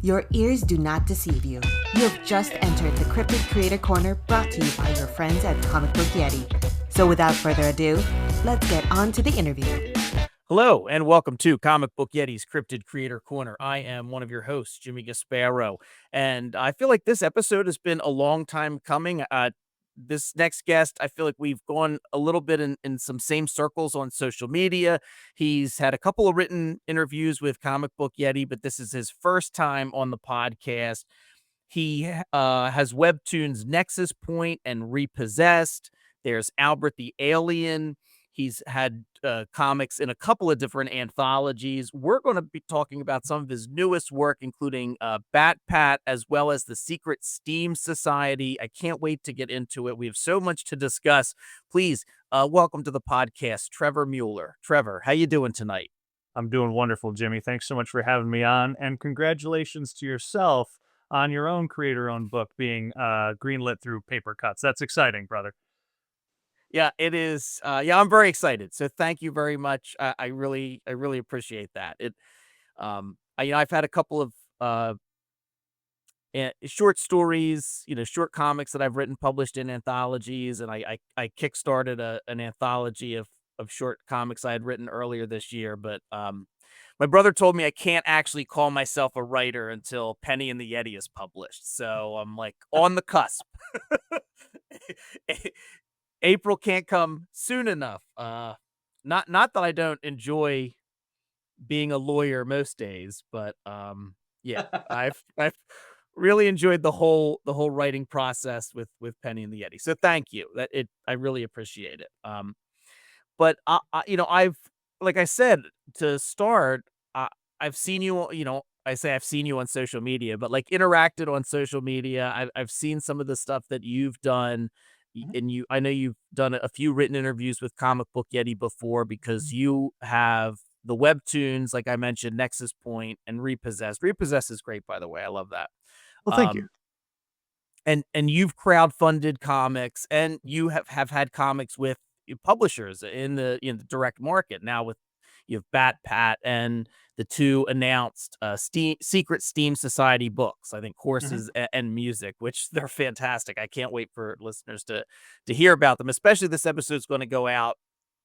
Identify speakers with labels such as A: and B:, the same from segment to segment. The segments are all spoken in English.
A: Your ears do not deceive you. You have just entered the Cryptid Creator Corner brought to you by your friends at Comic Book Yeti. So without further ado, let's get on to the interview.
B: Hello, and welcome to Comic Book Yeti's Cryptid Creator Corner. I am one of your hosts, Jimmy Gasparo, and I feel like this episode has been a long time coming. This next guest, I feel like we've gone a little bit in some same circles on social media. He's had a couple of written interviews with Comic Book Yeti, but this is his first time on the podcast. He has Webtoons Nexus Point and Repossessed. There's Albert the Alien. He's had comics in a couple of different anthologies. We're going to be talking about some of his newest work, including Batpat, as well as the Secret S.T.E.A.M Society. I can't wait to get into it. We have so much to discuss. Please welcome to the podcast, Trevor Mueller. Trevor, how you doing tonight?
C: I'm doing wonderful, Jimmy. Thanks so much for having me on, and congratulations to yourself on your own creator-owned book being greenlit through Papercutz. That's exciting, brother.
B: Yeah, it is. Yeah, I'm very excited. So thank you very much. I really appreciate that. I've had a couple of short stories, short comics that I've written, published in anthologies, and I kickstarted an anthology of short comics I had written earlier this year. But my brother told me I can't actually call myself a writer until Penny and the Yeti is published. So I'm like on the cusp. April can't come soon enough. Not that I don't enjoy being a lawyer most days, but yeah, I've really enjoyed the whole writing process with Penny and the Yeti. So thank you. I really appreciate it. But I've, like I said to start, I've seen you. I say I've seen you on social media, but like interacted on social media. I've seen some of the stuff that you've done. And I know you've done a few written interviews with Comic Book Yeti before because you have the Webtoons, like I mentioned, Nexus Point and Repossessed. Repossessed is great, by the way. I love that.
C: Well, thank you.
B: And you've crowdfunded comics, and you have had comics with publishers in the direct market. Now you have Batpat and the two announced Secret S.T.E.A.M Society books, I think Horses and Music, which they're fantastic. I can't wait for listeners to hear about them, especially this episode's going to go out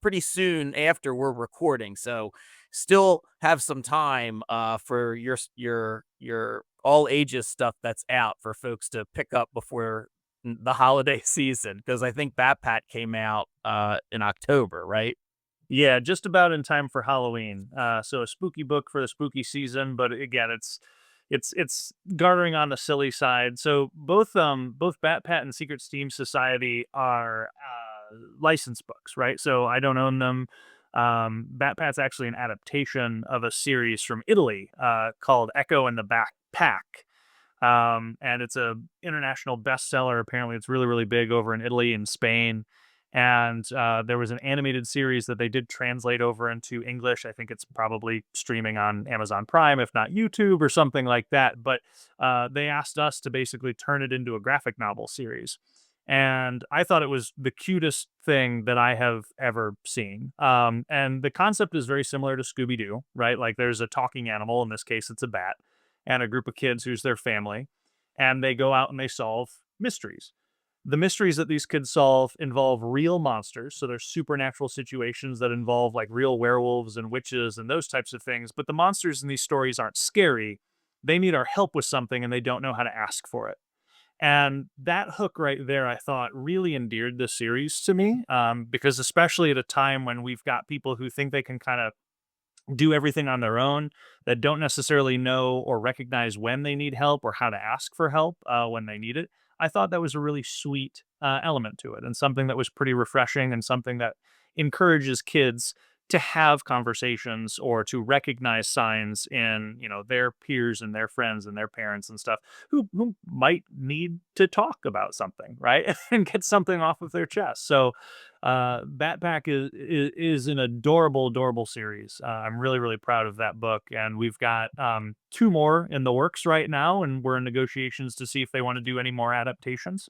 B: pretty soon after we're recording. So still have some time for your all ages stuff that's out for folks to pick up before the holiday season, because I think Batpat came out in October, right?
C: Yeah, just about in time for Halloween. So a spooky book for the spooky season, but again, it's garnering on the silly side. So both Batpat and Secret S.T.E.A.M Society are licensed books, right? So I don't own them. Batpat's actually an adaptation of a series from Italy called Echo and the Backpack. And it's a international bestseller. Apparently, it's really, really big over in Italy and Spain. And there was an animated series that they did translate over into English. I think it's probably streaming on Amazon Prime, if not YouTube or something like that. But they asked us to basically turn it into a graphic novel series. And I thought it was the cutest thing that I have ever seen. And the concept is very similar to Scooby-Doo, right? Like there's a talking animal, in this case it's a bat, and a group of kids who's their family. And they go out and they solve mysteries. The mysteries that these kids solve involve real monsters, so there's supernatural situations that involve like real werewolves and witches and those types of things, but the monsters in these stories aren't scary. They need our help with something and they don't know how to ask for it. And that hook right there, I thought, really endeared the series to me, because especially at a time when we've got people who think they can kind of do everything on their own, that don't necessarily know or recognize when they need help or how to ask for help when they need it. I thought that was a really sweet element to it, and something that was pretty refreshing, and something that encourages kids to have conversations or to recognize signs in their peers and their friends and their parents and stuff who might need to talk about something, right? And get something off of their chest. So Batpack is an adorable series. I'm really, really proud of that book, and we've got two more in the works right now, and we're in negotiations to see if they want to do any more adaptations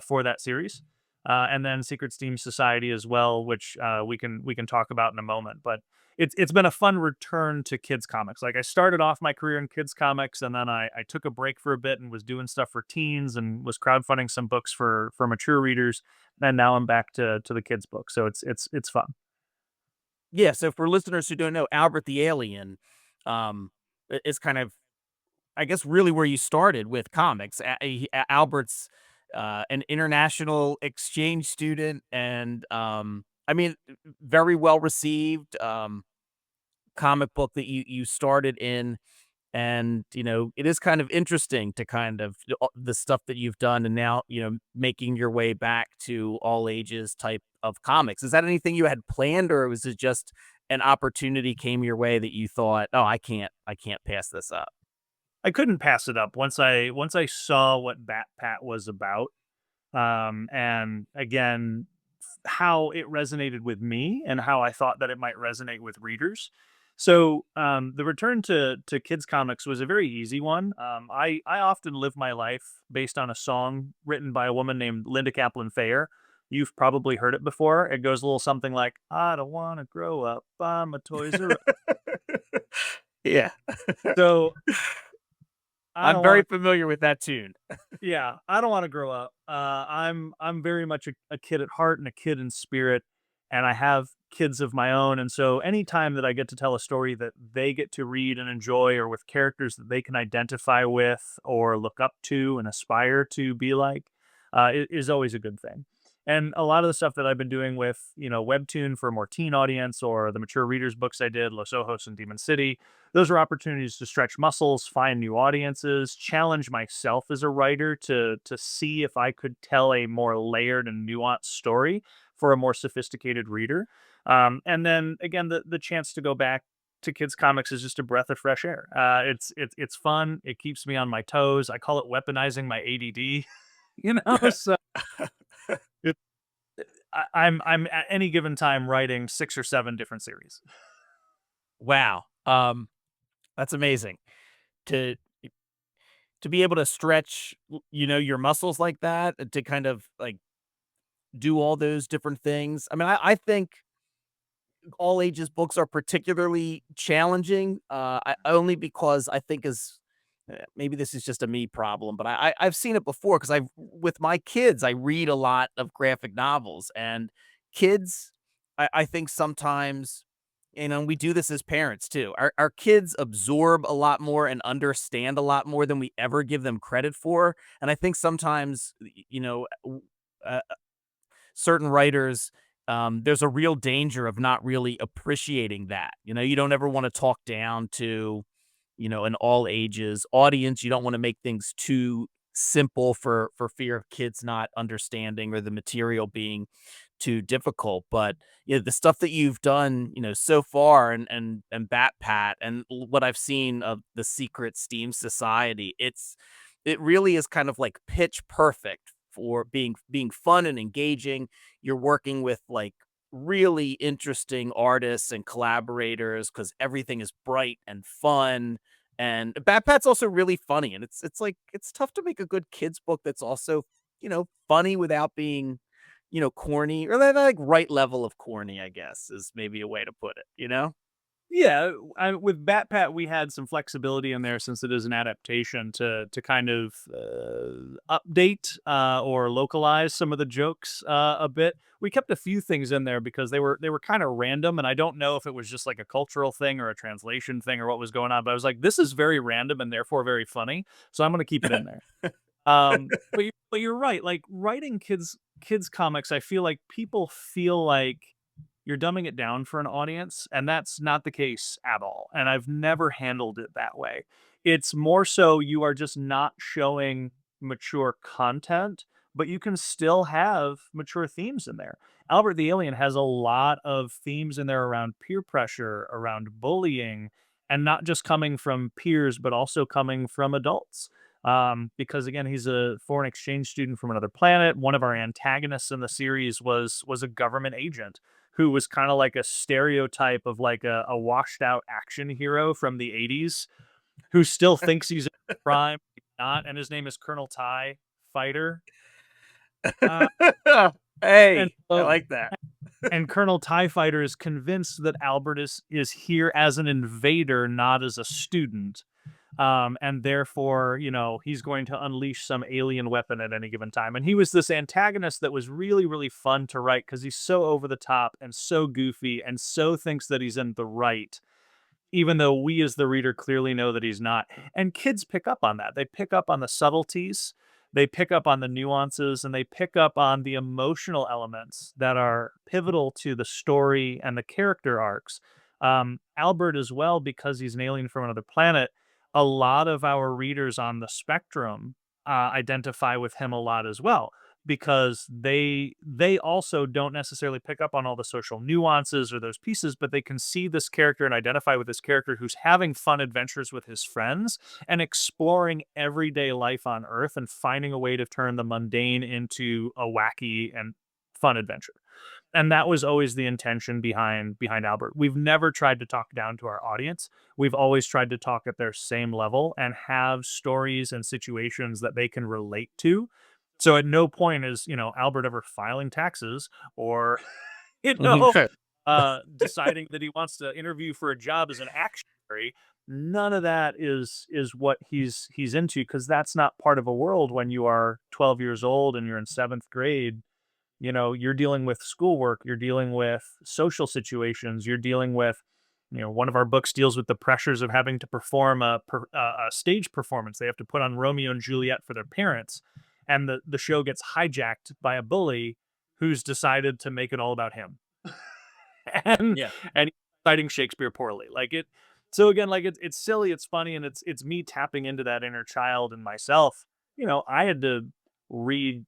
C: for that series. And then Secret S.T.E.A.M Society as well, which we can talk about in a moment. But it's been a fun return to kids comics. Like I started off my career in kids comics, and then I took a break for a bit and was doing stuff for teens and was crowdfunding some books for mature readers. And now I'm back to the kids book. So it's fun.
B: Yeah, so for listeners who don't know, Albert the Alien, is kind of, I guess, really where you started with comics. Albert's an international exchange student, and I mean, very well received comic book that you started in. And it is kind of interesting to kind of the stuff that you've done, and now making your way back to all ages type of comics. Is that anything you had planned, or was it just an opportunity came your way that you thought, oh, I can't pass this up?
C: I couldn't pass it up once I saw what Batpat was about. And again, how it resonated with me and how I thought that it might resonate with readers. So the return to kids comics was a very easy one. I often live my life based on a song written by a woman named Linda Kaplan Fayer. You've probably heard it before. It goes a little something like, "I don't want to grow up. I'm a Toys R Us."
B: Yeah.
C: So I
B: I'm
C: don't
B: very
C: want
B: familiar with that tune.
C: Yeah, I don't want to grow up. I'm very much a kid at heart and a kid in spirit, and I have kids of my own. And so anytime that I get to tell a story that they get to read and enjoy, or with characters that they can identify with or look up to and aspire to be like, is always a good thing. And a lot of the stuff that I've been doing with, Webtoon for a more teen audience, or the mature readers books I did, Los Ojos and Demon City, those are opportunities to stretch muscles, find new audiences, challenge myself as a writer to see if I could tell a more layered and nuanced story for a more sophisticated reader. And then again, the chance to go back to kids comics is just a breath of fresh air. It's fun. It keeps me on my toes. I call it weaponizing my ADD. So it, I'm at any given time writing 6 or 7 different series.
B: Wow. That's amazing to be able to stretch, your muscles like that, to kind of like do all those different things. I mean, I think all ages books are particularly challenging, only because I think maybe this is just a me problem, but I've seen it before because I've with my kids I read a lot of graphic novels, and kids, I think sometimes, we do this as parents too. Our kids absorb a lot more and understand a lot more than we ever give them credit for, and I think sometimes uh, certain writers, there's a real danger of not really appreciating that. You don't ever want to talk down to, an all ages audience. You don't want to make things too simple for fear of kids not understanding or the material being too difficult. But the stuff that you've done, so far, and Batpat, and what I've seen of the Secret S.T.E.A.M Society, it really is kind of like pitch perfect for being fun and engaging. You're working with like really interesting artists and collaborators because everything is bright and fun. And Batpat's also really funny, and it's like it's tough to make a good kids book that's also funny without being corny, or that like right level of corny, I guess, is maybe a way to put it.
C: Yeah, with Batpat, we had some flexibility in there since it is an adaptation to kind of update or localize some of the jokes a bit. We kept a few things in there because they were kind of random, and I don't know if it was just like a cultural thing or a translation thing or what was going on. But I was like, this is very random and therefore very funny, so I'm going to keep it in there. But you're right. Like writing kids comics, I feel like people feel like you're dumbing it down for an audience, and that's not the case at all. And I've never handled it that way. It's more so you are just not showing mature content, but you can still have mature themes in there. Albert the Alien has a lot of themes in there around peer pressure, around bullying, and not just coming from peers, but also coming from adults. Because again, he's a foreign exchange student from another planet. One of our antagonists in the series was a government agent who was kind of like a stereotype of like a washed out action hero from the 80s who still thinks he's in prime, not, and his name is Colonel Ty Fighter. Uh, And
B: Hey, I
C: so
B: like that.
C: and Colonel TIE Fighter is convinced that Albert is here as an invader, not as a student. And therefore, he's going to unleash some alien weapon at any given time. And he was this antagonist that was really, really fun to write because he's so over the top and so goofy and so thinks that he's in the right, even though we as the reader clearly know that he's not. And kids pick up on that. They pick up on the subtleties, they pick up on the nuances, and they pick up on the emotional elements that are pivotal to the story and the character arcs. Albert, as well, because he's an alien from another planet, a lot of our readers on the spectrum identify with him a lot as well, because they also don't necessarily pick up on all the social nuances or those pieces, but they can see this character and identify with this character who's having fun adventures with his friends and exploring everyday life on Earth and finding a way to turn the mundane into a wacky and fun adventure. And that was always the intention behind Albert. We've never tried to talk down to our audience. We've always tried to talk at their same level and have stories and situations that they can relate to. So at no point is, Albert ever filing taxes or, you know, deciding that he wants to interview for a job as an actuary. None of that is what he's into, because that's not part of a world when you are 12 years old and you're in seventh grade. You're dealing with schoolwork, you're dealing with social situations, you're dealing with, one of our books deals with the pressures of having to perform a stage performance. They have to put on Romeo and Juliet for their parents, and the show gets hijacked by a bully who's decided to make it all about him. and
B: Yeah.
C: and he's citing Shakespeare poorly. Like it. So again, like it's silly, it's funny, and it's me tapping into that inner child in myself. I had to read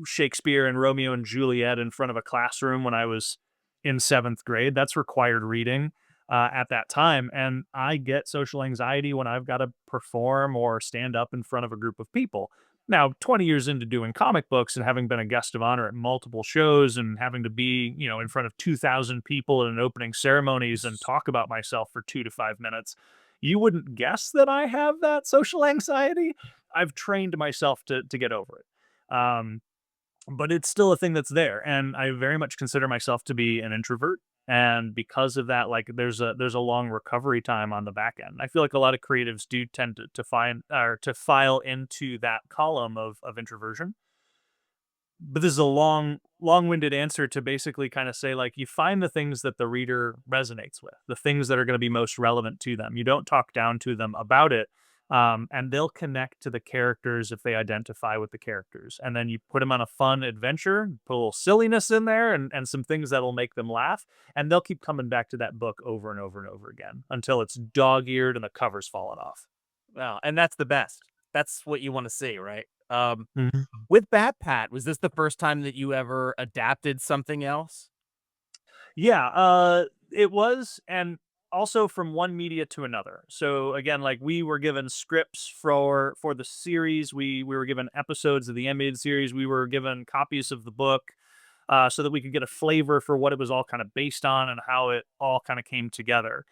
C: Shakespeare and Romeo and Juliet in front of a classroom when I was in seventh grade. That's required reading at that time, and I get social anxiety when I've got to perform or stand up in front of a group of people. Now, 20 years into doing comic books and having been a guest of honor at multiple shows and having to be, in front of 2,000 people in opening ceremonies and talk about myself for 2 to 5 minutes, you wouldn't guess that I have that social anxiety. I've trained myself to get over it. But it's still a thing that's there, and I very much consider myself to be an introvert. And because of that, like there's a long recovery time on the back end. I feel like a lot of creatives do tend to find or to file into that column of introversion. But this is a long-winded answer to basically kind of say, like, you find the things that the reader resonates with, the things that are going to be most relevant to them. You don't talk down to them about it, and they'll connect to the characters if they identify with the characters. And then you put them on a fun adventure, put a little silliness in there, and some things that'll make them laugh, and they'll keep coming back to that book over and over and over again until it's dog-eared and the cover's fallen off.
B: Wow, and that's the best. That's what you want to see, right?
C: Mhm.
B: With Batpat, was this the first time that you ever adapted something else?
C: Yeah, it was, and also from one media to another. So again, like we were given scripts for the series, we were given episodes of the animated series, we were given copies of the book, so that we could get a flavor for what it was all kind of based on and how it all kind of came together.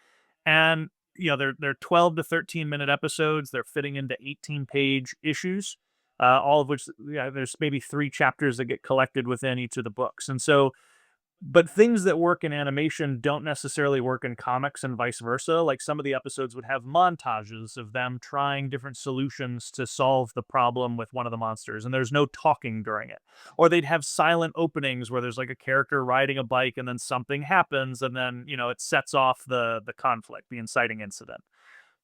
C: And they're 12 to 13-minute episodes. They're fitting into 18-page issues, all of which, yeah, there's maybe 3 chapters that get collected within each of the books. And so, but things that work in animation don't necessarily work in comics and vice versa. Like some of the episodes would have montages of them trying different solutions to solve the problem with one of the monsters, and there's no talking during it. Or they'd have silent openings where there's like a character riding a bike and then something happens and then, it sets off the conflict, the inciting incident.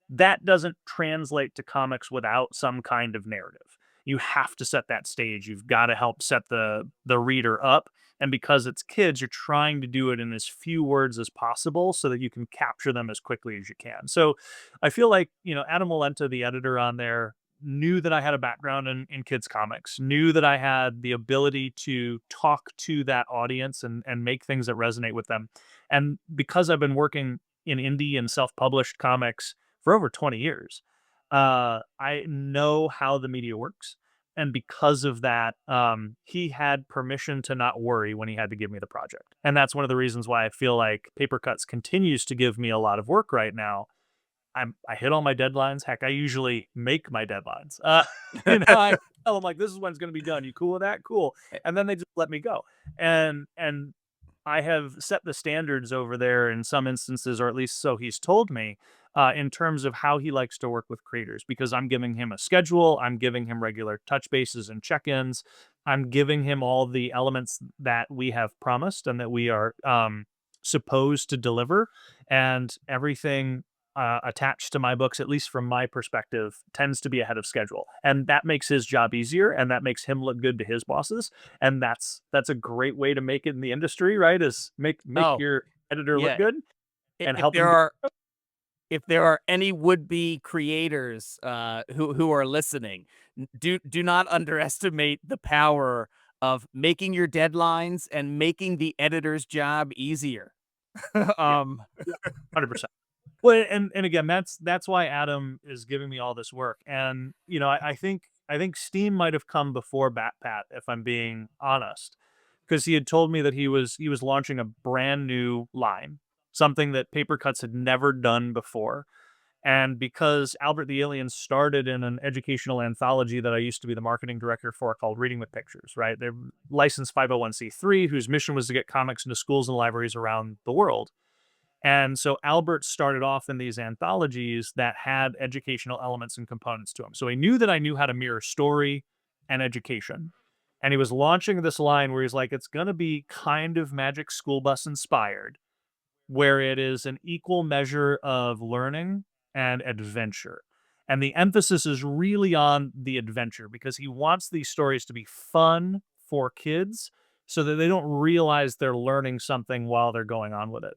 C: That doesn't translate to comics without some kind of narrative. You have to set that stage. You've got to help set the reader up. And because it's kids, you're trying to do it in as few words as possible so that you can capture them as quickly as you can. So I feel like, Adam Wallenta, the editor on there, knew that I had a background in kids comics, knew that I had the ability to talk to that audience and make things that resonate with them. And because I've been working in indie and self-published comics for over 20 years. I know how the media works. And because of that, he had permission to not worry when he had to give me the project. And that's one of the reasons why I feel like Papercutz continues to give me a lot of work right now. I hit all my deadlines. Heck, I usually make my deadlines. I tell them like, this is when it's going to be done. You cool with that? Cool. And then they just let me go. And I have set the standards over there in some instances, or at least so he's told me, in terms of how he likes to work with creators, because I'm giving him a schedule, I'm giving him regular touch bases and check-ins, I'm giving him all the elements that we have promised and that we are supposed to deliver, and everything attached to my books, at least from my perspective, tends to be ahead of schedule, and that makes his job easier, and that makes him look good to his bosses, and that's a great way to make it in the industry, right? Is make
B: Oh,
C: your editor look
B: yeah.
C: good and
B: If
C: help
B: there
C: him.
B: are any would-be creators who are listening, do not underestimate the power of making your deadlines and making the editor's job easier.
C: Yeah,
B: um
C: 100%. Well, and again, that's why Adam is giving me all this work, and I think Steam might have come before Batpat, if I'm being honest, because he had told me that he was launching a brand new line, something that Papercutz had never done before. And because Albert the Alien started in an educational anthology that I used to be the marketing director for called Reading with Pictures, right? They're licensed 501c3, whose mission was to get comics into schools and libraries around the world. And so Albert started off in these anthologies that had educational elements and components to them. So he knew that I knew how to mirror story and education. And he was launching this line where he's like, it's going to be kind of Magic School Bus inspired, where it is an equal measure of learning and adventure. And the emphasis is really on the adventure because he wants these stories to be fun for kids so that they don't realize they're learning something while they're going on with it.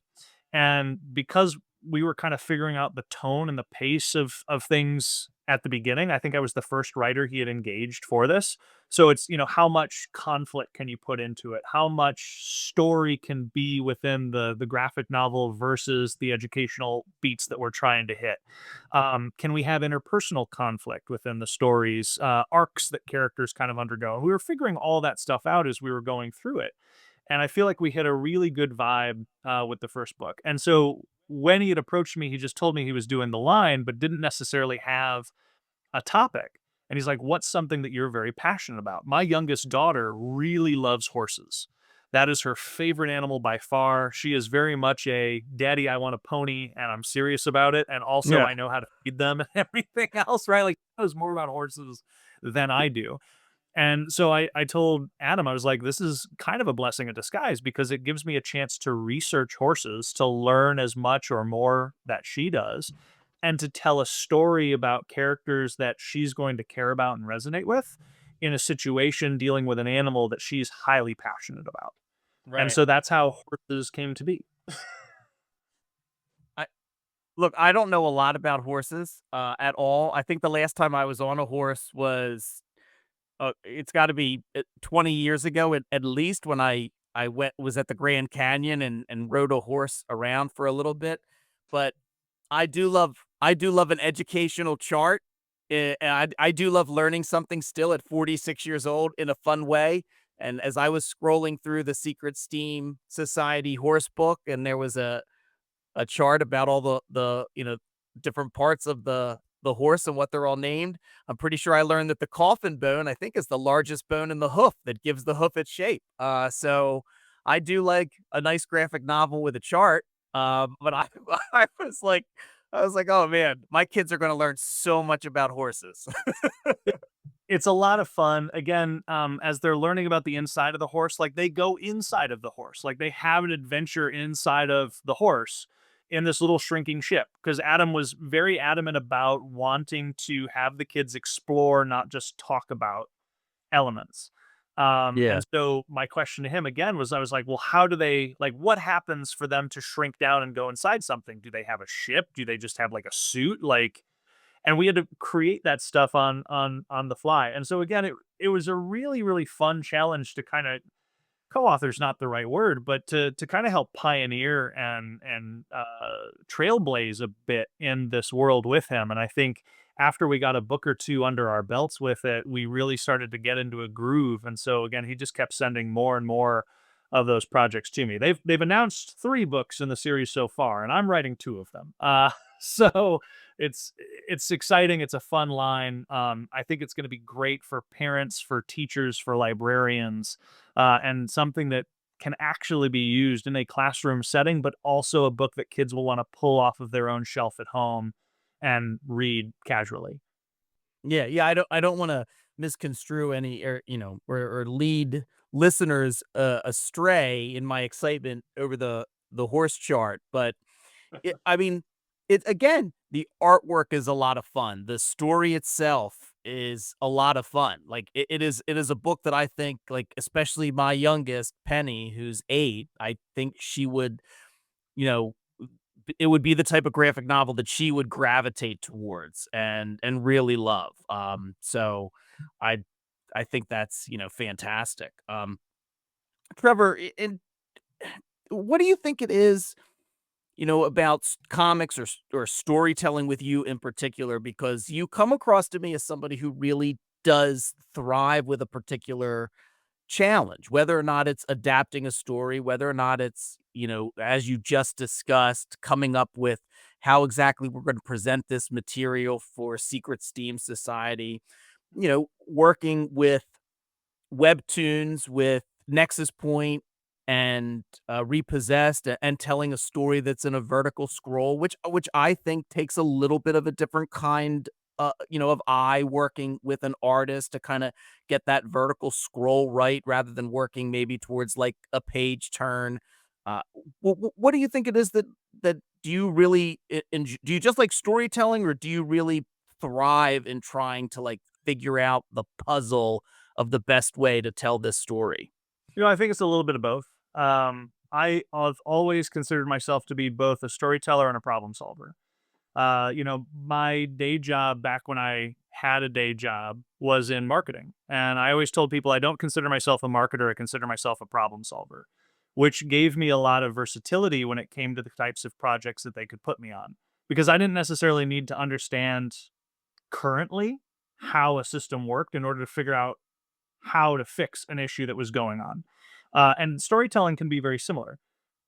C: And because we were kind of figuring out the tone and the pace of things at the beginning, I think I was the first writer he had engaged for this. So it's, how much conflict can you put into it? How much story can be within the graphic novel versus the educational beats that we're trying to hit? Can we have interpersonal conflict within the stories, arcs that characters kind of undergo? We were figuring all that stuff out as we were going through it. And I feel like we hit a really good vibe with the first book. And so when he had approached me, he just told me he was doing the line, but didn't necessarily have a topic. And he's like, what's something that you're very passionate about? My youngest daughter really loves horses. That is her favorite animal by far. She is very much a daddy, I want a pony, and I'm serious about it. And also,
B: Yeah.
C: I know how to feed them and everything else, right? Like, he knows more about horses than I do. And so I told Adam, I was like, this is kind of a blessing in disguise because it gives me a chance to research horses, to learn as much or more that she does, and to tell a story about characters that she's going to care about and resonate with in a situation dealing with an animal that she's highly passionate about. And
B: Right.
C: so that's how horses came to be.
B: I Look, I don't know a lot about horses at all. I think the last time I was on a horse was it's got to be 20 years ago at least, when I was at the Grand Canyon and rode a horse around for a little bit. But I do love an educational chart. And I do love learning something still at 46 years old in a fun way. And as I was scrolling through the Secret S.T.E.A.M Society horse book, and there was a chart about all the different parts of the horse and what they're all named. I'm pretty sure I learned that the coffin bone, I think, is the largest bone in the hoof that gives the hoof its shape. So I do like a nice graphic novel with a chart. But I was like, oh man, my kids are going to learn so much about horses.
C: It's a lot of fun. Again, as they're learning about the inside of the horse, like they go inside of the horse, like they have an adventure inside of the horse in this little shrinking ship. Because Adam was very adamant about wanting to have the kids explore, not just talk about elements.
B: Yeah.
C: And so my question to him again was, I was like, well, how do they, like, what happens for them to shrink down and go inside something? Do they have a ship? Do they just have like a suit? Like, and we had to create that stuff on the fly. And so again, it was a really really fun challenge to kind of co-author's not the right word, but to kind of help pioneer and trailblaze a bit in this world with him. And I think after we got a book or two under our belts with it, we really started to get into a groove. And so again, he just kept sending more and more of those projects to me. They've announced 3 books in the series so far, and I'm writing 2 of them. So it's it's exciting. It's a fun line. I think it's going to be great for parents, for teachers, for librarians, and something that can actually be used in a classroom setting, but also a book that kids will want to pull off of their own shelf at home and read casually.
B: Yeah, yeah, I don't wanna misconstrue any or lead listeners, astray in my excitement over the horse chart, but I mean, it again, the artwork is a lot of fun. The story itself is a lot of fun. Like, it is a book that I think, like, especially my youngest, Penny, who's 8, I think she would, you know it would be the type of graphic novel that she would gravitate towards and really love. So I I think that's, fantastic. Trevor, and what do you think it is, about comics or storytelling with you in particular? Because you come across to me as somebody who really does thrive with a particular challenge, whether or not it's adapting a story, whether or not it's, as you just discussed, coming up with how exactly we're going to present this material for Secret Steam Society, working with Webtoons, with Nexus Point and Repossessed, and telling a story that's in a vertical scroll, which I think takes a little bit of a different kind, of eye working with an artist to kind of get that vertical scroll right, rather than working maybe towards like a page turn. What do you think it is that do you really do you just like storytelling, or do you really thrive in trying to like figure out the puzzle of the best way to tell this story?
C: I think it's a little bit of both. I have always considered myself to be both a storyteller and a problem solver. My day job back when I had a day job was in marketing. And I always told people I don't consider myself a marketer, I consider myself a problem solver, which gave me a lot of versatility when it came to the types of projects that they could put me on. Because I didn't necessarily need to understand currently how a system worked in order to figure out how to fix an issue that was going on. And storytelling can be very similar.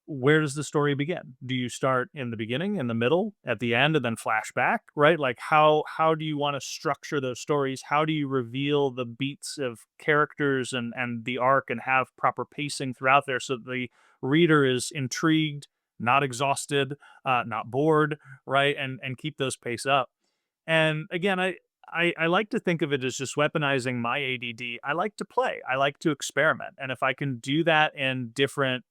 C: Where does the story begin? Do you start in the beginning, in the middle, at the end, and then flash back? Right? Like how do you want to structure those stories? How do you reveal the beats of characters and the arc and have proper pacing throughout there so that the reader is intrigued, not exhausted, not bored, right? And keep those pace up. And again, I like to think of it as just weaponizing my ADD. I like to play. I like to experiment. And if I can do that in different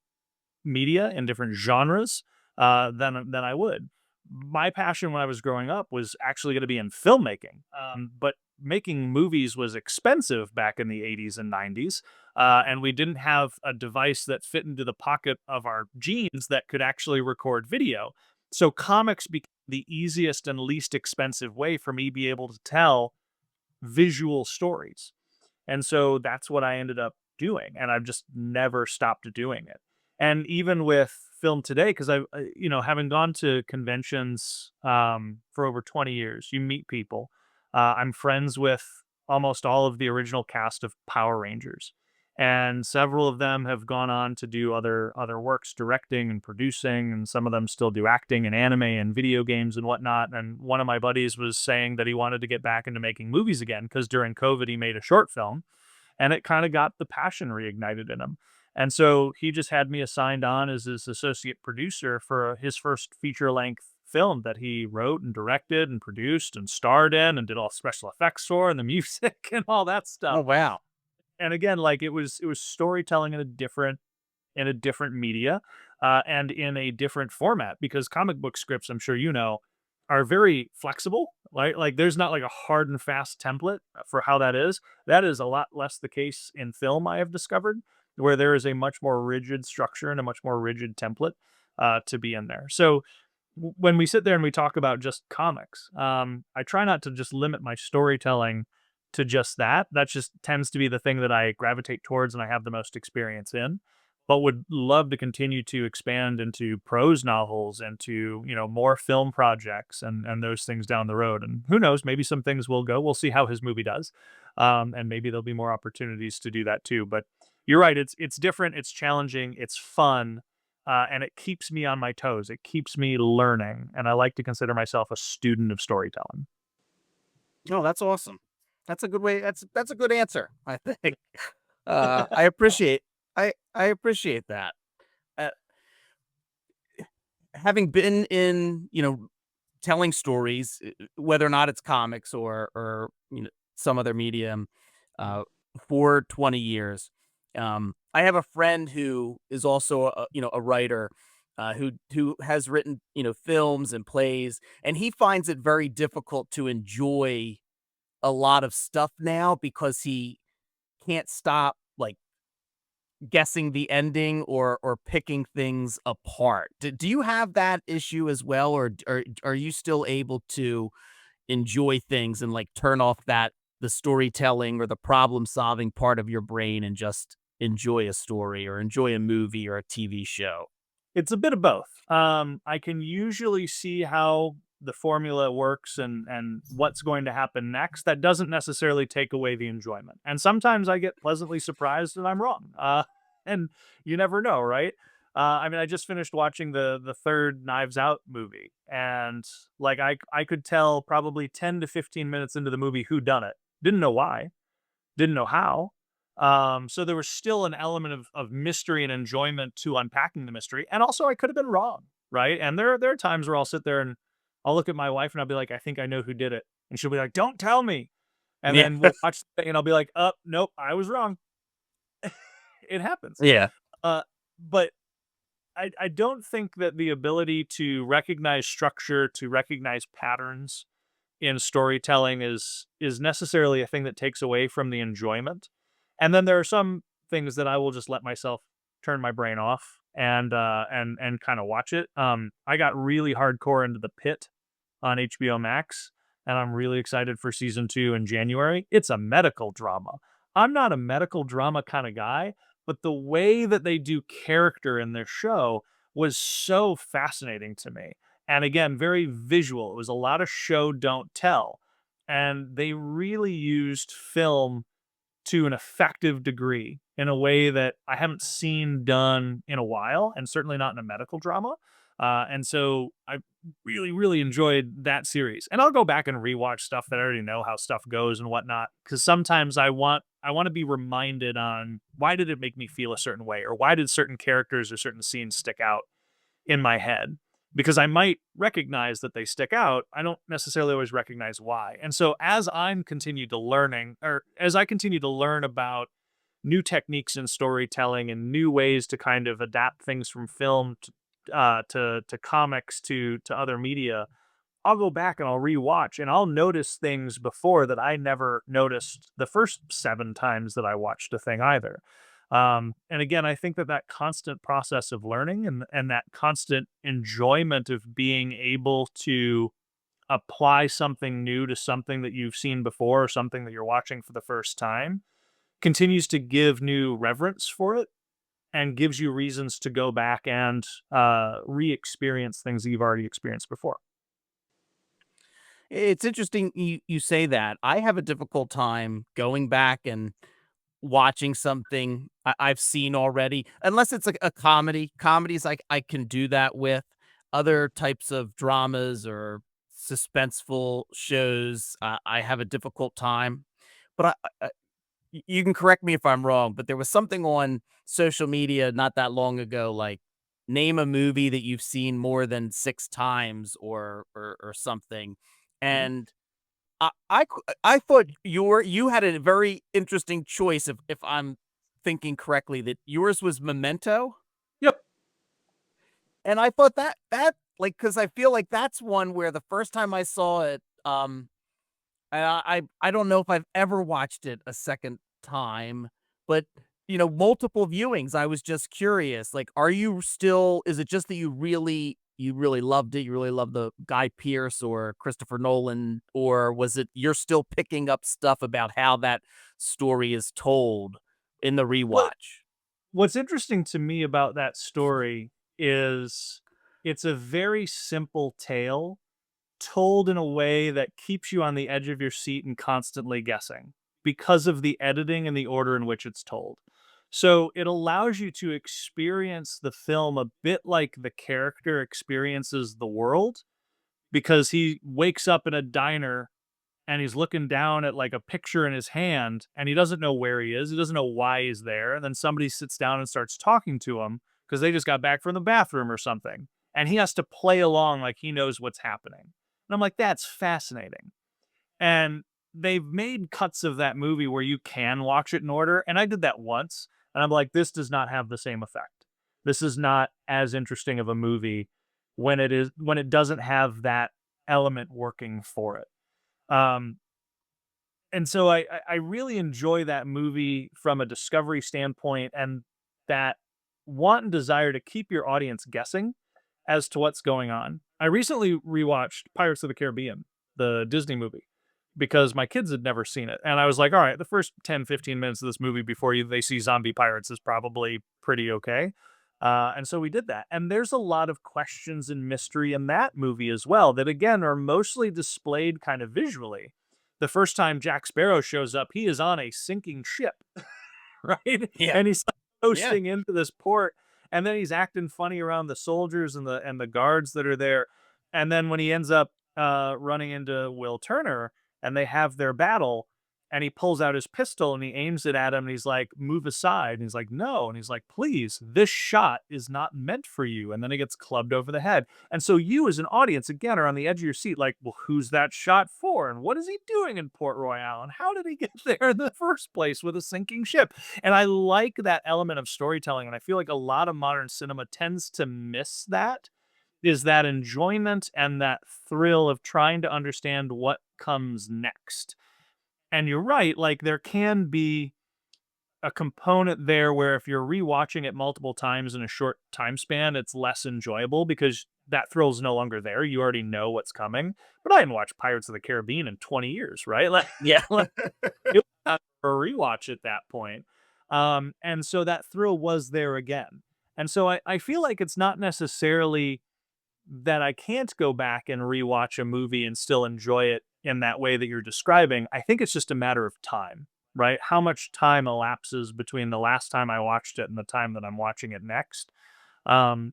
C: media and different genres, then I would. My passion when I was growing up was actually going to be in filmmaking, but making movies was expensive back in the 80s and 90s, and we didn't have a device that fit into the pocket of our jeans that could actually record video. So comics became the easiest and least expensive way for me to be able to tell visual stories. And so that's what I ended up doing, and I've just never stopped doing it. And even with film today, because having gone to conventions for over 20 years, you meet people. I'm friends with almost all of the original cast of Power Rangers, and several of them have gone on to do other works, directing and producing, and some of them still do acting and anime and video games and whatnot. And one of my buddies was saying that he wanted to get back into making movies again because during COVID he made a short film and it kind of got the passion reignited in him. And so he just had me assigned on as his associate producer for his first feature length film that he wrote and directed and produced and starred in and did all special effects for and the music and all that
B: Oh,
C: stuff.
B: wow.
C: And again, like it was storytelling in a different media, and in a different format because comic book scripts, I'm sure you know, are very flexible. Like there's not like a hard and fast template for how that is. That is a lot less the case in film, I have discovered, where there is a much more rigid structure and a much more rigid template to be in there. So when we sit there and we talk about just comics, I try not to just limit my storytelling to just that. That just tends to be the thing that I gravitate towards and I have the most experience in. But would love to continue to expand into prose novels, into more film projects and those things down the road. And who knows, maybe some things will go. We'll see how his movie does, and maybe there'll be more opportunities to do that too. But you're right, it's different, it's challenging, it's fun, and it keeps me on my toes. It keeps me learning, and I like to consider myself a student of storytelling.
B: Oh, that's awesome. That's a good way. That's a good answer, I think. I appreciate I appreciate that. Uh, Having been in, telling stories, whether or not it's comics or some other medium, uh, for 20 years. I have a friend who is also a writer, who has written films and plays, and he finds it very difficult to enjoy a lot of stuff now because he can't stop like guessing the ending or picking things apart. Do you have that issue as well, or are you still able to enjoy things and like turn off the storytelling or the problem solving part of your brain and just enjoy a story or enjoy a movie or a TV show?
C: It's a bit of both. I can usually see how the formula works and what's going to happen next. That doesn't necessarily take away the enjoyment. And sometimes I get pleasantly surprised and I'm wrong. And you never know, right? I mean, I just finished watching the third Knives Out movie, and like I could tell probably 10 to 15 minutes into the movie who done it. Didn't know why, didn't know how. So there was still an element of mystery and enjoyment to unpacking the mystery. And also I could have been wrong, right? And there are times where I'll sit there and I'll look at my wife and I'll be like, I think I know who did it. And she'll be like, don't tell me. And
B: Yeah.
C: then we'll watch the thing and I'll be like, nope, I was wrong. It happens.
B: Yeah.
C: Uh, but I don't think that the ability to recognize structure, to recognize patterns in storytelling is necessarily a thing that takes away from the enjoyment. And then there are some things that I will just let myself turn my brain off and kind of watch it. I got really hardcore into The Pit on HBO Max, and I'm really excited for season 2 in January. It's a medical drama. I'm not a medical drama kind of guy, but the way that they do character in their show was so fascinating to me. And again, very visual. It was a lot of show don't tell. And they really used film to an effective degree in a way that I haven't seen done in a while, and certainly not in a medical drama. And so I really, really enjoyed that series. And I'll go back and rewatch stuff that I already know how stuff goes and whatnot, because sometimes I want to be reminded on why did it make me feel a certain way, or why did certain characters or certain scenes stick out in my head, because I might recognize that they stick out. I don't necessarily always recognize why. And so as I'm continued to learning, or as I continue to learn about new techniques in storytelling and new ways to kind of adapt things from film to comics to other media, I'll go back and I'll rewatch and I'll notice things before that I never noticed the first 7 times that I watched a thing either. And again, I think that that constant process of learning and that constant enjoyment of being able to apply something new to something that you've seen before or something that you're watching for the first time continues to give new reverence for it and gives you reasons to go back and re-experience things that you've already experienced before.
B: It's interesting you say that. I have a difficult time going back and watching something I've seen already, unless it's a comedy. Comedies I can do that with. Other types of dramas or suspenseful shows, I have a difficult time. But you can correct me if I'm wrong, but there was something on social media not that long ago, like name a movie that you've seen more than 6 times or something,
C: Mhm.
B: and I thought you had a very interesting choice if I'm thinking correctly, that yours was Memento,
C: Yep.
B: and I thought like, because I feel like that's one where the first time I saw it, I don't know if I've ever watched it a second time, but, multiple viewings, I was just curious, like, are you still is it just that you really loved it, you really love the Guy Pearce or Christopher Nolan, or was it you're still picking up stuff about how that story is told in the
C: What
B: rewatch?
C: What's interesting to me about that story is it's a very simple tale told in a way that keeps you on the edge of your seat and constantly guessing because of the editing and the order in which it's told. So it allows you to experience the film a bit like the character experiences the world, because he wakes up in a diner and he's looking down at like a picture in his hand and he doesn't know where he is. He doesn't know why he's there. And then somebody sits down and starts talking to him because they just got back from the bathroom or something. And he has to play along like he knows what's happening. And I'm like, that's fascinating. And they've made cuts of that movie where you can watch it in order. And I did that once. And I'm like, this does not have the same effect. This is not as interesting of a movie when it doesn't have that element working for it. Um, and so I really enjoy that movie from a discovery standpoint, and that want and desire to keep your audience guessing as to what's going on. I recently rewatched Pirates of the Caribbean, the Disney movie, because my kids had never seen it. And I was like, all right, the first 10, 15 minutes of this movie before they see zombie pirates is probably pretty okay. And so we did that. And there's a lot of questions and mystery in that movie as well that, again, are mostly displayed kind of visually. The first time Jack Sparrow shows up, he is on a sinking ship, right?
B: Yeah.
C: And he's like
B: Yeah.
C: coasting into this port, and then he's acting funny around the soldiers and the guards that are there. And then when he ends up running into Will Turner and they have their battle, and he pulls out his pistol and he aims it at him and he's like, move aside. And he's like, no. And he's like, please, this shot is not meant for you. And then he gets clubbed over the head. And so you as an audience, again, are on the edge of your seat, like, well, who's that shot for? And what is he doing in Port Royal? And how did he get there in the first place with a sinking ship? And I like that element of storytelling. And I feel like a lot of modern cinema tends to miss that, is that enjoyment and that thrill of trying to understand what comes next. And you're right, like there can be a component there where if you're rewatching it multiple times in a short time span, it's less enjoyable because that thrill's no longer there. You already know what's coming. But I hadn't watched Pirates of the Caribbean in 20 years, right? Like,
B: Yeah.
C: like it was time for a rewatch at that point. And so that thrill was there again. And so I feel like it's not necessarily that I can't go back and rewatch a movie and still enjoy it in that way that you're describing. I think it's just a matter of time, right? How much time elapses between the last time I watched it and the time that I'm watching it next. And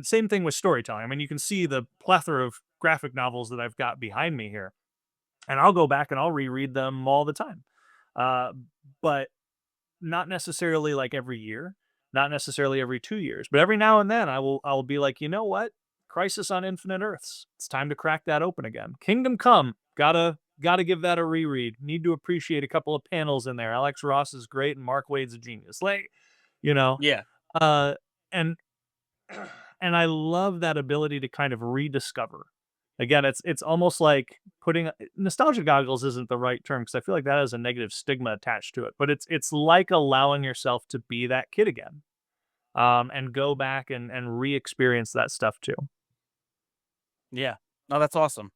C: same thing with storytelling. I mean, you can see the plethora of graphic novels that I've got behind me here, and I'll go back and I'll reread them all the time. Uh, but not necessarily like every year, not necessarily every 2 years, but every now and then I'll be like, "You know what? Crisis on Infinite Earths. It's time to crack that open again. Kingdom Come. Gotta give that a reread. Need to appreciate a couple of panels in there. Alex Ross is great and Mark Wade's a genius." Like, you know,
B: Yeah.
C: uh, and and I love that ability to kind of rediscover. Again, it's almost like putting nostalgia goggles isn't the right term because I feel like that has a negative stigma attached to it, but it's like allowing yourself to be that kid again, and go back and re-experience that stuff too.
B: Yeah. No, that's awesome.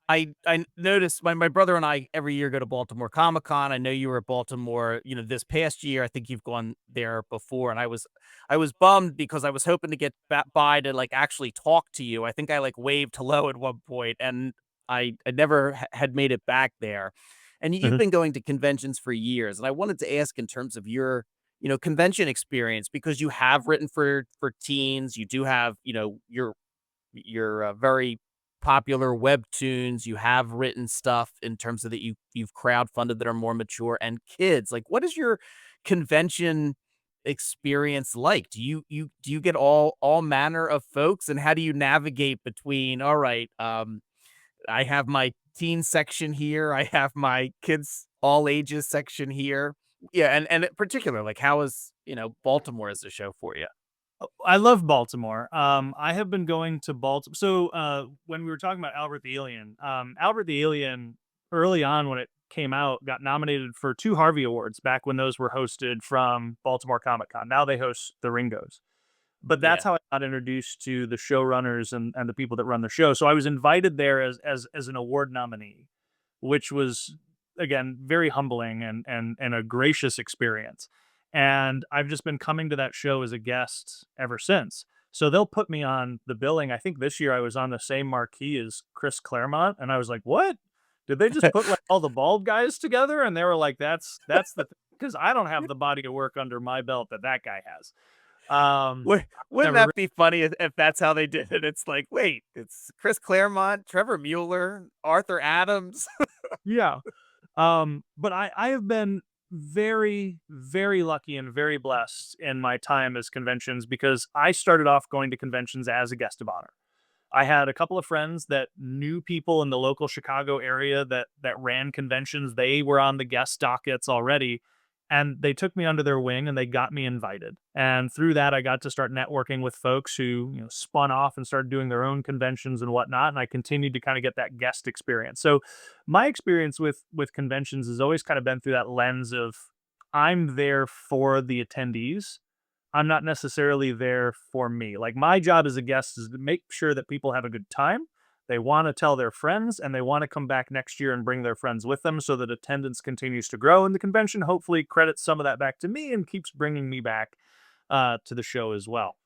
B: I noticed my brother and I every year go to Baltimore Comic Con. I know you were at Baltimore, this past year. I think you've gone there before, and I was bummed because I was hoping to get by to like actually talk to you. I think I like waved hello at one point, and I never had made it back there. And you've
C: Mhm.
B: been going to conventions for years, and I wanted to ask in terms of your convention experience because you have written for teens. You do have your very popular webtoons. You have written stuff in terms of that you've crowdfunded that are more mature and kids. Like, what is your convention experience like? Do you get all manner of folks, and how do you navigate between? All right, I have my teen section here. I have my kids all ages section here. Yeah, and in particular, like, how is Baltimore as a show for you?
C: I love Baltimore. I have been going to Baltimore. So when we were talking about Albert the Alien, early on when it came out, got nominated for 2 Harvey Awards back when those were hosted from Baltimore Comic Con. Now they host the Ringos. But that's
B: Yeah.
C: how I got introduced to the showrunners and the people that run the show. So I was invited there as an award nominee, which was again very humbling and a gracious experience. And I've just been coming to that show as a guest ever since. So they'll put me on the billing. I think this year I was on the same marquee as Chris Claremont, and I was like, "What? Did they just put like all the bald guys together?" And they were like, "That's the thing because I don't have the body of work under my belt that guy has. Um,
B: Wouldn't
C: never
B: that be funny if that's how they did it? It's like, wait, it's Chris Claremont, Trevor Mueller, Arthur Adams.
C: Yeah. But I have been very, very lucky and very blessed in my time as conventions because I started off going to conventions as a guest of honor. I had a couple of friends that knew people in the local Chicago area that ran conventions. They were on the guest dockets already, and they took me under their wing and they got me invited. And through that, I got to start networking with folks who spun off and started doing their own conventions and whatnot. And I continued to kind of get that guest experience. So my experience with conventions has always kind of been through that lens of I'm there for the attendees. I'm not necessarily there for me. Like my job as a guest is to make sure that people have a good time. They want to tell their friends and they want to come back next year and bring their friends with them so that attendance continues to grow. And the convention hopefully credits some of that back to me and keeps bringing me back to the show as well.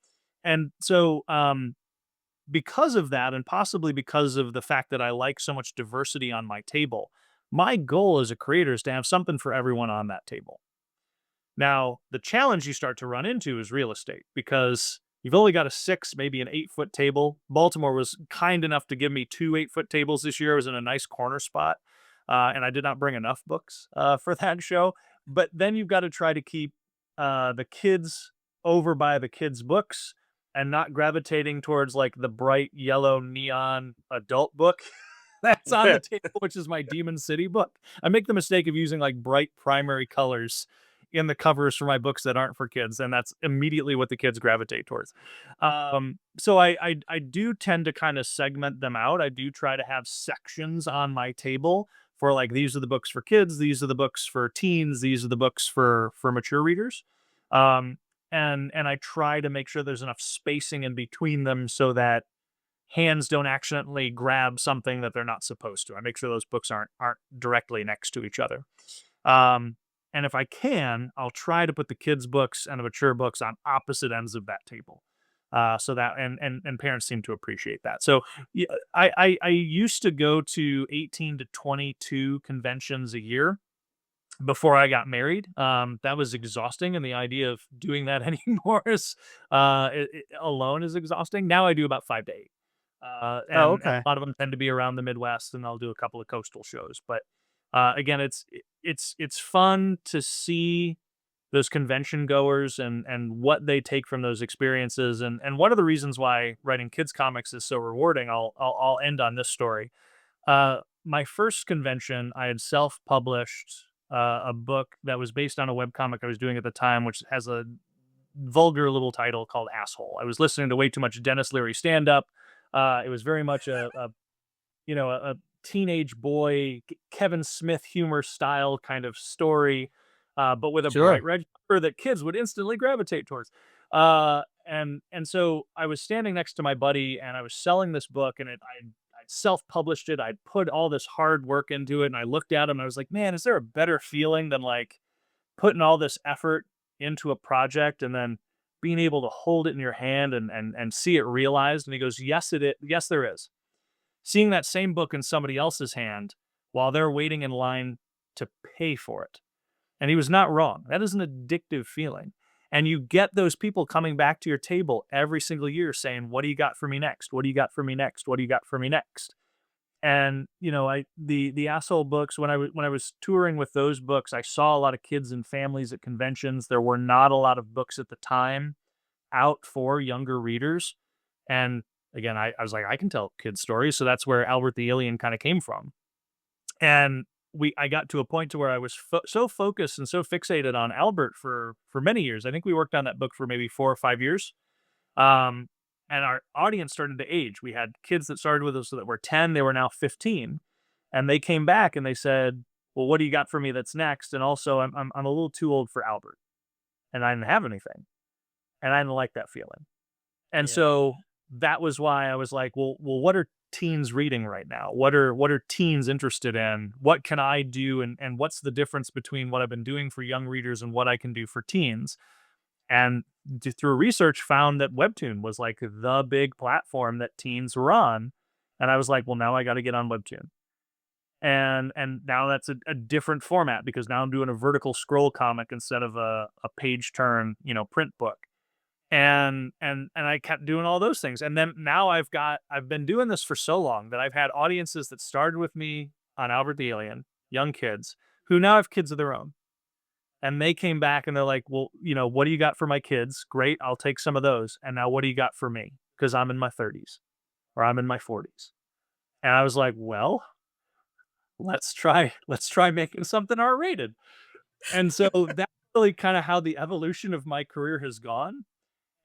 C: And so, because of that, and possibly because of the fact that I like so much diversity on my table, my goal as a creator is to have something for everyone on that table. Now, the challenge you start to run into is real estate because you've only got a 6, maybe an 8-foot table. Baltimore was kind enough to give me 2 8-foot tables this year. I was in a nice corner spot, and I did not bring enough books for that show. But then you've got to try to keep the kids over by the kids' books and not gravitating towards like the bright yellow neon adult book that's on the table, which is my Demon City book. I make the mistake of using like bright primary colors in the covers for my books that aren't for kids, and that's immediately what the kids gravitate towards. So I do tend to kind of segment them out. I do try to have sections on my table for like these are the books for kids, these are the books for teens, these are the books for mature readers. And I try to make sure there's enough spacing in between them so that hands don't accidentally grab something that they're not supposed to. I make sure those books aren't directly next to each other. Um, and if I can, I'll try to put the kids' books and the mature books on opposite ends of that table. So that and parents seem to appreciate that. So yeah, I used to go to 18 to 22 conventions a year before I got married. That was exhausting, and the idea of doing that anymore is alone is exhausting. Now I do about 5 to 8.
B: Oh,
C: And
B: okay.
C: a lot of them tend to be around the Midwest, and I'll do a couple of coastal shows. But again, it's fun to see those convention goers and what they take from those experiences. And one of the reasons why writing kids comics is so rewarding, I'll end on this story. My first convention, I had self-published a book that was based on a webcomic I was doing at the time, which has a vulgar little title called Asshole. I was listening to way too much Dennis Leary stand-up. It was very much a teenage boy Kevin Smith humor style kind of story, but with a bright
B: Sure.
C: red cover that kids would instantly gravitate towards. And so I was standing next to my buddy and I was selling this book, and I'd self-published it. I'd put all this hard work into it, and I looked at him and I was like, man, is there a better feeling than like putting all this effort into a project and then being able to hold it in your hand and see it realized? And he goes, yes, it is. Yes, there is. Seeing that same book in somebody else's hand while they're waiting in line to pay for it. And he was not wrong. That is an addictive feeling. And you get those people coming back to your table every single year saying, what do you got for me next? What do you got for me next? What do you got for me next? And the asshole books, when I was touring with those books, I saw a lot of kids and families at conventions. There were not a lot of books at the time out for younger readers. And again, I was like, I can tell kids stories. So that's where Albert the Alien kind of came from. And I got to a point to where I was so focused and so fixated on Albert for many years. I think we worked on that book for maybe 4 or 5 years. Um, and our audience started to age. We had kids that started with us that were 10, they were now 15. And they came back and they said, well, what do you got for me that's next? And also I'm a little too old for Albert. And I didn't have anything. And I didn't like that feeling. And
B: Yeah.
C: so that was why I was like, well, what are teens reading right now? What are teens interested in? What can I do? And what's the difference between what I've been doing for young readers and what I can do for teens? And through research found that Webtoon was like the big platform that teens were on. And I was like, well, now I got to get on Webtoon. And now that's a different format because now I'm doing a vertical scroll comic instead of a page turn, print book. And I kept doing all those things. And then now I've been doing this for so long that I've had audiences that started with me on Albert the Alien, young kids, who now have kids of their own. And they came back and they're like, well, what do you got for my kids? Great, I'll take some of those. And now what do you got for me? Because I'm in my 30s or I'm in my 40s. And I was like, well, let's try making something R-rated. And so that's really kind of how the evolution of my career has gone.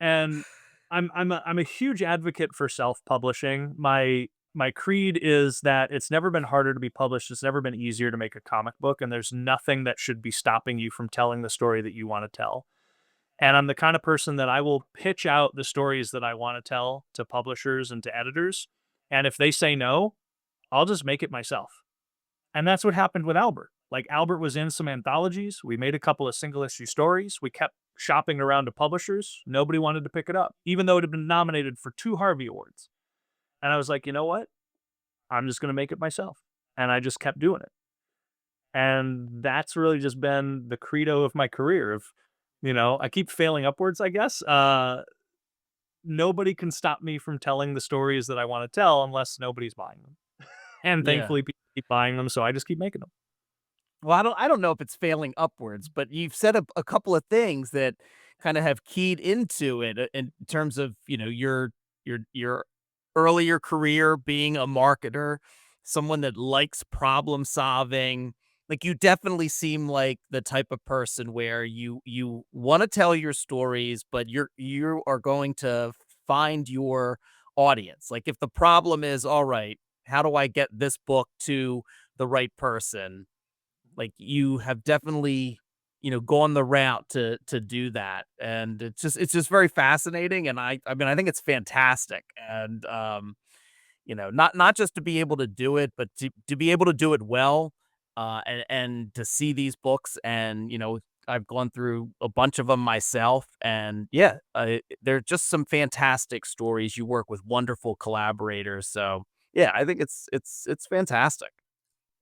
C: And I'm a huge advocate for self-publishing. My creed is that it's never been harder to be published. It's never been easier to make a comic book, and there's nothing that should be stopping you from telling the story that you want to tell. And I'm the kind of person that I will pitch out the stories that I want to tell to publishers and to editors. And if they say no, I'll just make it myself. And that's what happened with Albert. Like, Albert was in some anthologies. We made a couple of single issue stories. We kept shopping around to publishers. Nobody wanted to pick it up, even though it had been nominated for 2 Harvey Awards. And I was like, you know what? I'm just going to make it myself. And I just kept doing it. And that's really just been the credo of my career of, I keep failing upwards, I guess. Nobody can stop me from telling the stories that I want to tell unless nobody's buying them. And
B: Yeah.
C: thankfully people keep buying them, so I just keep making them.
B: Well, I don't know if it's failing upwards, but you've said a couple of things that kind of have keyed into it in terms of, your earlier career being a marketer, someone that likes problem solving. Like, you definitely seem like the type of person where you want to tell your stories, but you are going to find your audience. Like, if the problem is, all right, how do I get this book to the right person? Like, you have definitely, gone the route to do that, and it's just very fascinating, and I mean, I think it's fantastic, and, not just to be able to do it, but to be able to do it well, and to see these books, and, I've gone through a bunch of them myself, and yeah, they're just some fantastic stories. You work with wonderful collaborators, so yeah, I think it's fantastic.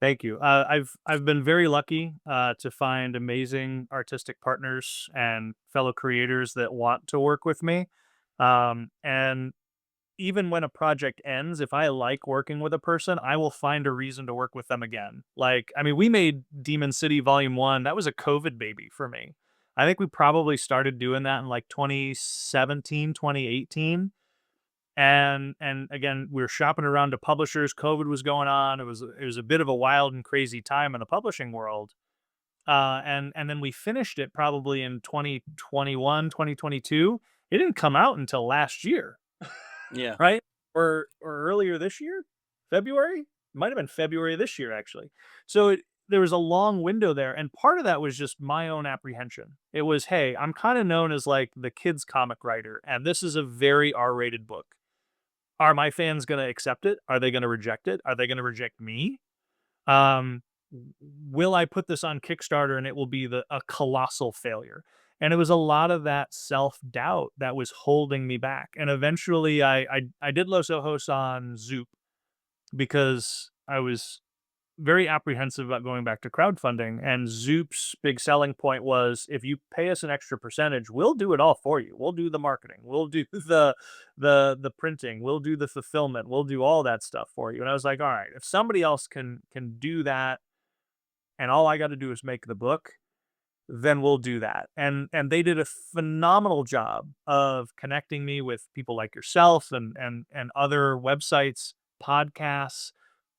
C: Thank you. I've been very lucky to find amazing artistic partners and fellow creators that want to work with me. And even when a project ends, if I like working with a person, I will find a reason to work with them again. Like, I mean, we made Demon City Volume 1. That was a COVID baby for me. I think we probably started doing that in like 2017, 2018. And again, we were shopping around to publishers. COVID was going on. It was a bit of a wild and crazy time in the publishing world. And then we finished it probably in 2021, 2022. It didn't come out until last year,
B: Yeah.
C: right? Or earlier this year, February. Might have been February this year, actually. So there was a long window there, and part of that was just my own apprehension. It was, hey, I'm kind of known as like the kids comic writer, and this is a very R-rated book. Are my fans going to accept it? Are they going to reject it? Are they going to reject me? Um, will I put this on Kickstarter and it will be a colossal failure? And it was a lot of that self-doubt that was holding me back. And eventually I did Los Ojos on Zoop because I was very apprehensive about going back to crowdfunding. And Zoop's big selling point was, if you pay us an extra percentage, we'll do it all for you. We'll do the marketing, we'll do the printing, we'll do the fulfillment, we'll do all that stuff for you. And I was like, all right, if somebody else can do that, and all I got to do is make the book, then we'll do that. And they did a phenomenal job of connecting me with people like yourself and other websites, podcasts,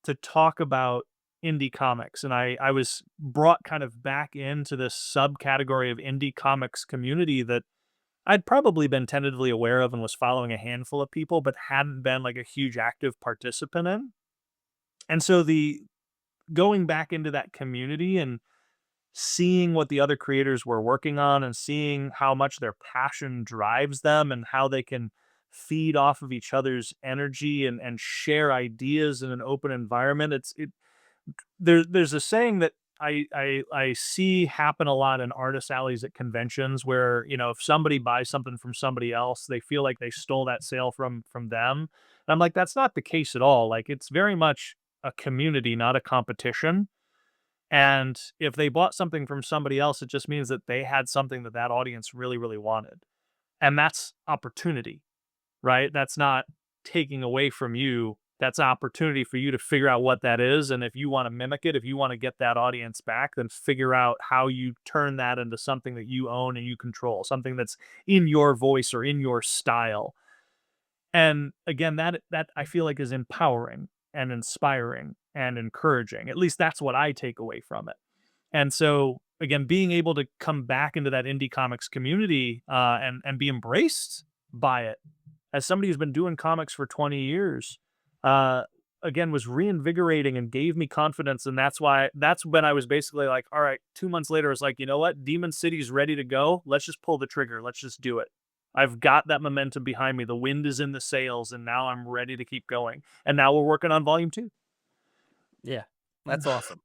C: to talk about indie comics. And I was brought kind of back into this subcategory of indie comics community that I'd probably been tentatively aware of and was following a handful of people, but hadn't been like a huge active participant in. And so the going back into that community and seeing what the other creators were working on and seeing how much their passion drives them and how they can feed off of each other's energy and share ideas in an open environment. There's a saying that I see happen a lot in artist alleys at conventions where, if somebody buys something from somebody else, they feel like they stole that sale from them. And I'm like, that's not the case at all. Like, it's very much a community, not a competition. And if they bought something from somebody else, it just means that they had something that that audience really, really wanted. And that's opportunity, right? That's not taking away from you. That's an opportunity for you to figure out what that is. And if you want to mimic it, if you want to get that audience back, then figure out how you turn that into something that you own and you control, something that's in your voice or in your style. And again, that I feel like is empowering and inspiring and encouraging. At least that's what I take away from it. And so again, being able to come back into that indie comics community and be embraced by it as somebody who's been doing comics for 20 years, uh, again, was reinvigorating and gave me confidence. And that's when I was basically like, all right, 2 months later, I was like, you know what? Demon City's ready to go. Let's just pull the trigger. Let's just do it. I've got that momentum behind me. The wind is in the sails, and now I'm ready to keep going. And now we're working on volume 2.
B: Yeah, that's awesome.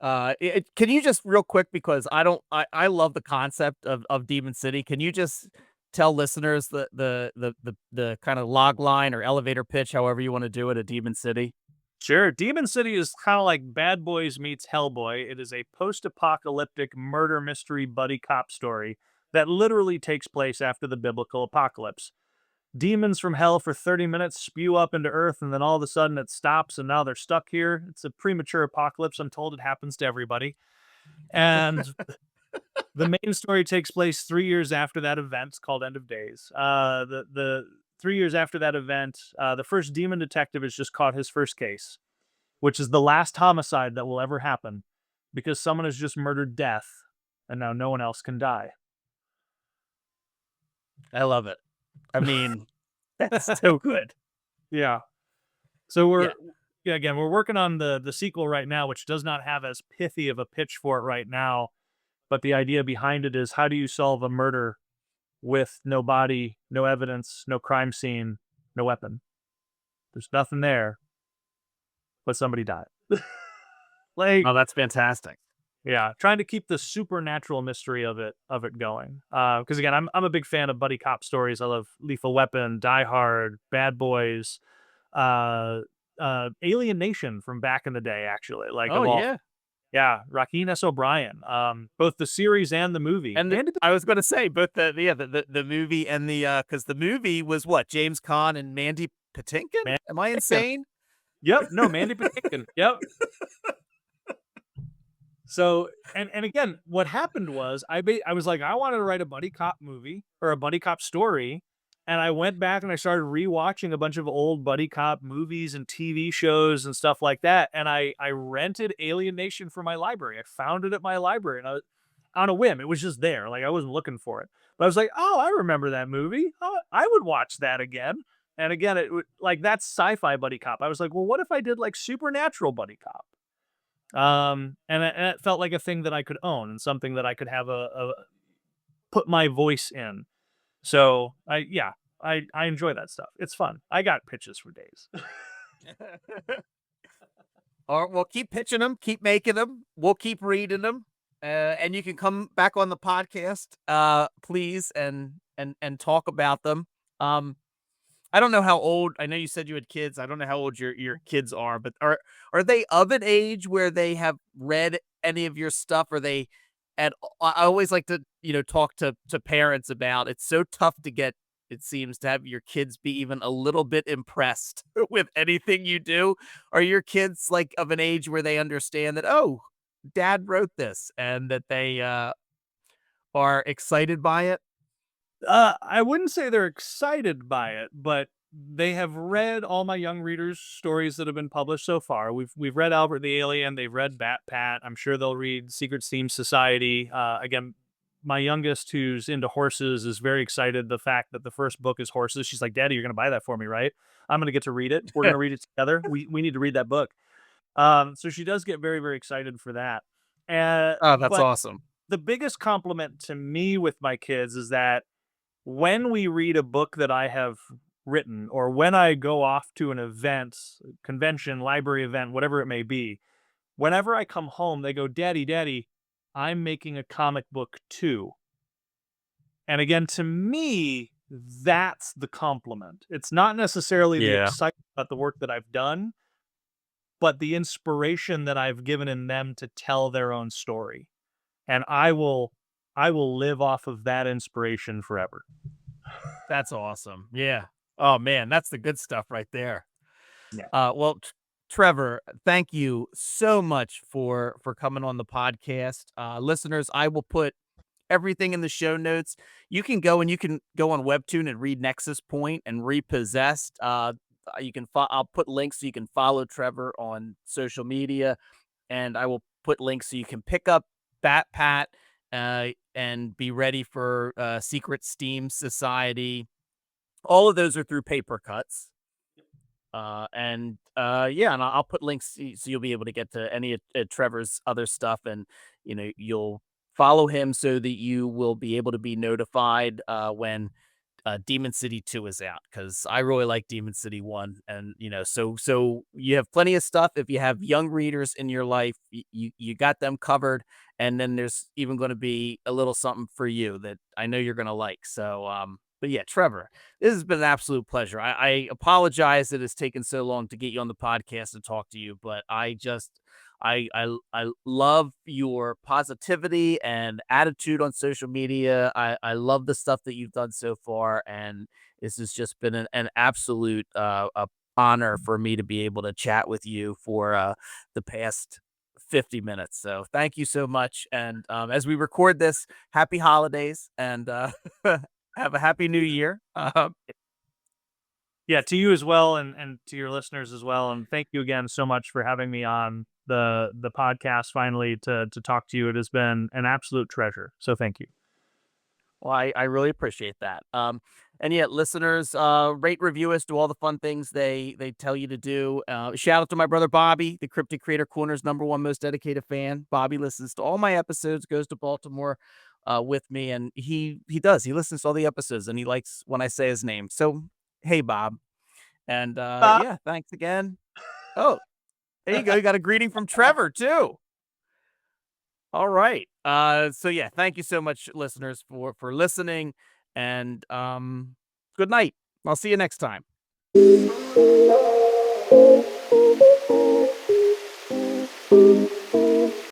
B: Can you just real quick, because I love the concept of Demon City. Can you just tell listeners the kind of log line or elevator pitch, however you want to do it, at Demon City?
C: Sure. Demon City is kind of like Bad Boys meets Hellboy. It is a post-apocalyptic murder mystery buddy cop story that literally takes place after the biblical apocalypse. Demons from hell for 30 minutes spew up into Earth, and then all of a sudden it stops, and now they're stuck here. It's a premature apocalypse. I'm told it happens to everybody. And the main story takes place 3 years after that event. It's called End of Days. The 3 years after that event, the first demon detective has just caught his first case, which is the last homicide that will ever happen because someone has just murdered death, and now no one else can die.
B: I love it. I mean, that's so good.
C: Yeah. So we're working on the sequel right now, which does not have as pithy of a pitch for it right now. But the idea behind it is, how do you solve a murder with no body, no evidence, no crime scene, no weapon? There's nothing there, but somebody died.
B: Oh, that's fantastic.
C: Yeah, trying to keep the supernatural mystery of it going. Because again, I'm a big fan of buddy cop stories. I love Lethal Weapon, Die Hard, Bad Boys, Alien Nation from back in the day. Actually, like,
B: Oh,
C: of all,
B: yeah.
C: yeah, Raheem S. O'Brien. Both the series and the movie.
B: And I was going to say both the movie and the because the movie was what, James Caan and Mandy Patinkin? Am I insane?
C: Yep. No, Mandy Patinkin. Yep. So, and again, what happened was I was like, I wanted to write a buddy cop movie or a buddy cop story. And I went back and I started rewatching a bunch of old buddy cop movies and TV shows and stuff like that. And I rented Alien Nation from my library. I found it at my library, and I was on a whim. It was just there. Like, I wasn't looking for it, but I was like, oh, I remember that movie. Oh, I would watch that again. And again, like, that's sci-fi buddy cop. I was like, well, what if I did like supernatural buddy cop? And it felt like a thing that I could own and something that I could have a put my voice in. So I enjoy that stuff. It's fun. I got pitches for days.
B: Or we'll keep pitching them, keep making them. We'll keep reading them, and you can come back on the podcast, please, and talk about them. I don't know how old. I know you said you had kids. I don't know how old your kids are, but are they of an age where they have read any of your stuff? Are they? And I always like to, talk to parents about, it's so tough to get, it seems, to have your kids be even a little bit impressed with anything you do. Are your kids like of an age where they understand that, oh, dad wrote this, and that they are excited by it?
C: I wouldn't say they're excited by it, but they have read all my young readers' stories that have been published so far. We've read Albert the Alien. They've read Batpat. I'm sure they'll read Secret S.T.E.A.M Society. Again, my youngest, who's into horses, is very excited the fact that the first book is horses. She's like, Daddy, you're going to buy that for me, right? I'm going to get to read it. We're going to read it together. We need to read that book. So she does get very, very excited for that.
B: Oh, that's awesome.
C: The biggest compliment to me with my kids is that when we read a book that I have written, or when I go off to an event, convention, library event, whatever it may be, whenever I come home, they go, Daddy, I'm making a comic book too. And again, to me, that's the compliment. It's not necessarily the excitement about the work that I've done. but the inspiration that I've given in them to tell their own story. And I will live off of that inspiration forever.
B: That's awesome. Yeah. Oh man, that's the good stuff right there.
C: Yeah.
B: Well, Trevor, thank you so much for coming on the podcast. Listeners, I will put everything in the show notes. You can go on Webtoon and read Nexus Point and Repossessed. I'll put links so you can follow Trevor on social media, and I will put links so you can pick up Batpat and be ready for Secret S.T.E.A.M Society. All of those are through Papercutz. Yeah, and I'll put links so you'll be able to get to any of Trevor's other stuff, and you'll follow him so that you will be able to be notified when Demon City 2 is out, because I really like Demon City 1, and so you have plenty of stuff. If you have young readers in your life, you got them covered, and then there's even going to be a little something for you that I know you're going to like. So but yeah, Trevor, this has been an absolute pleasure. I apologize that it's taken so long to get you on the podcast and talk to you, but I love your positivity and attitude on social media. I love the stuff that you've done so far, and this has just been an absolute a honor for me to be able to chat with you for the past 50 minutes. So thank you so much. And as we record this, happy holidays, and have a happy new year.
C: Yeah, to you as well, and to your listeners as well. And thank you again so much for having me on the podcast finally to talk to you. It has been an absolute treasure. So thank you.
B: Well, I really appreciate that. And yet, listeners, rate, review us, do all the fun things they tell you to do. Shout out to my brother Bobby, the Cryptic Creator Corner's #1 most dedicated fan. Bobby listens to all my episodes, goes to Baltimore with me, and he listens to all the episodes, and he likes when I say his name. So, hey, Bob, and yeah, thanks again. Oh, there you go. You got a greeting from Trevor too. All right. So yeah, thank you so much, listeners, for listening, and good night. I'll see you next time.